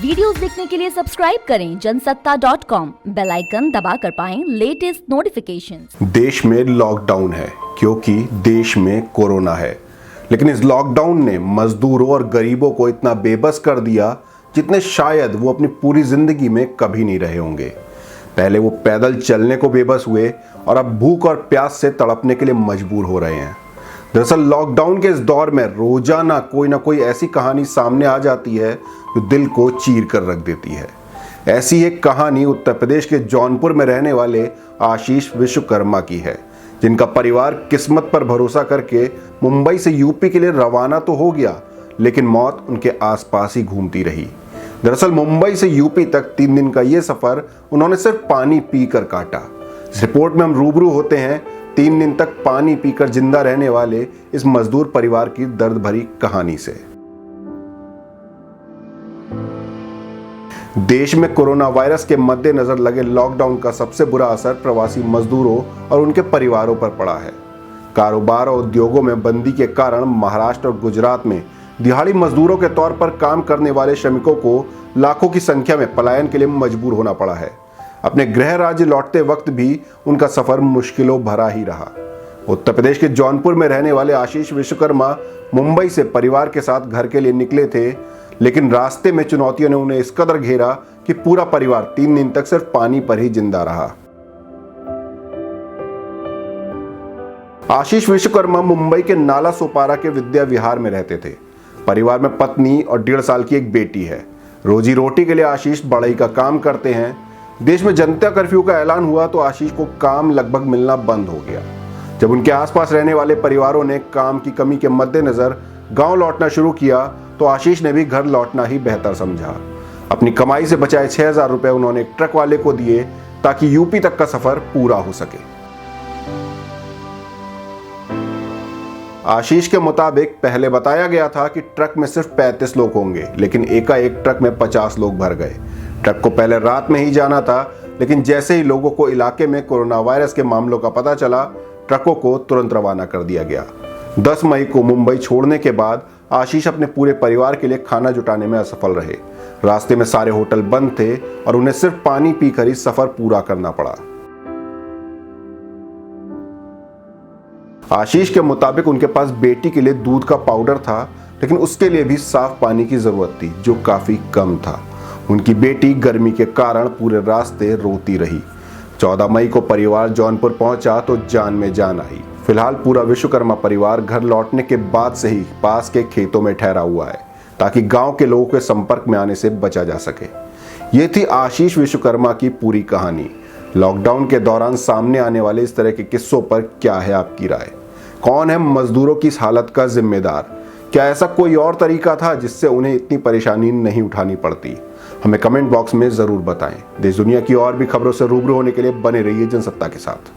Videos देखने के लिए सब्सक्राइब करें जनसत्ता.com, बेल आइकन दबाकर पाएं लेटेस्ट नोटिफिकेशंस। देश में लॉकडाउन है क्योंकि देश में कोरोना है, लेकिन इस लॉकडाउन ने मजदूरों और गरीबों को इतना बेबस कर दिया जितने शायद वो अपनी पूरी जिंदगी में कभी नहीं रहे होंगे। पहले वो पैदल चलने को बेबस हुए और अब भूख और प्यास से तड़पने के लिए मजबूर हो रहे हैं। दरअसल लॉकडाउन के इस दौर में रोजाना कोई ना कोई ऐसी कहानी सामने आ जाती है जो दिल को चीर कर रख देती है। ऐसी एक कहानी उत्तर प्रदेश के जौनपुर में रहने वाले आशीष विश्वकर्मा की है, जिनका परिवार किस्मत पर भरोसा करके मुंबई से यूपी के लिए रवाना तो हो गया, लेकिन मौत उनके आसपास ही घूमती रही। दरअसल मुंबई से यूपी तक 3 दिन का ये सफर उन्होंने सिर्फ पानी पीकर काटा। इस रिपोर्ट में हम रूबरू होते हैं 3 दिन तक पानी पीकर जिंदा रहने वाले इस मजदूर परिवार की दर्द भरी कहानी से। देश में कोरोना वायरस के मद्देनजर लगे लॉकडाउन का सबसे बुरा असर प्रवासी मजदूरों और उनके परिवारों पर पड़ा है। कारोबार और उद्योगों में बंदी के कारण महाराष्ट्र और गुजरात में दिहाड़ी मजदूरों के तौर पर काम करने वाले श्रमिकों को लाखों की संख्या में पलायन के लिए मजबूर होना पड़ा है। अपने गृह राज्य लौटते वक्त भी उनका सफर मुश्किलों भरा ही रहा। उत्तर प्रदेश के जौनपुर में रहने वाले आशीष विश्वकर्मा मुंबई से परिवार के साथ घर के लिए निकले थे, लेकिन रास्ते में चुनौतियों ने उन्हें इस कदर घेरा कि पूरा परिवार 3 दिन तक सिर्फ पानी पर ही जिंदा रहा। आशीष विश्वकर्मा मुंबई के नाला सोपारा के विद्या विहार में रहते थे। परिवार में पत्नी और 1.5 साल की एक बेटी है। रोजी रोटी के लिए आशीष बढ़ई का काम करते हैं। देश में जनता कर्फ्यू का ऐलान हुआ तो आशीष को काम लगभग मिलना बंद हो गया। जब उनके आसपास रहने वाले परिवारों ने काम की कमी के मद्देनजर गांव लौटना शुरू किया तो आशीष ने भी घर लौटना ही बेहतर समझा। अपनी कमाई से बचाए 6,000 रुपए उन्होंने एक ट्रक वाले को दिए ताकि यूपी तक का सफर पूरा हो सके। आशीष के मुताबिक पहले बताया गया था कि ट्रक में सिर्फ 35 लोग होंगे, लेकिन एकाएक ट्रक में 50 लोग भर गए। ट्रक को पहले रात में ही जाना था, लेकिन जैसे ही लोगों को इलाके में कोरोना वायरस के मामलों का पता चला, ट्रकों को तुरंत रवाना कर दिया गया। 10 मई को मुंबई छोड़ने के बाद आशीष अपने पूरे परिवार के लिए खाना जुटाने में असफल रहे। रास्ते में सारे होटल बंद थे और उन्हें सिर्फ पानी पीकर ही सफर पूरा करना पड़ा। आशीष के मुताबिक उनके पास बेटी के लिए दूध का पाउडर था, लेकिन उसके लिए भी साफ पानी की जरूरत थी, जो काफी कम था। उनकी बेटी गर्मी के कारण पूरे रास्ते रोती रही। 14 मई को परिवार जौनपुर पहुंचा तो जान में जान आई। फिलहाल पूरा विश्वकर्मा परिवार घर लौटने के बाद से ही पास के खेतों में ठहरा हुआ है, ताकि गांव के लोगों के संपर्क में आने से बचा जा सके। ये थी आशीष विश्वकर्मा की पूरी कहानी। लॉकडाउन के दौरान सामने आने वाले इस तरह के किस्सों पर क्या है आपकी राय? कौन है मजदूरों की इस हालत का जिम्मेदार? क्या ऐसा कोई और तरीका था जिससे उन्हें इतनी परेशानी नहीं उठानी पड़ती? हमें कमेंट बॉक्स में जरूर बताएं। देश दुनिया की और भी खबरों से रूबरू होने के लिए बने रहिए जनसत्ता के साथ।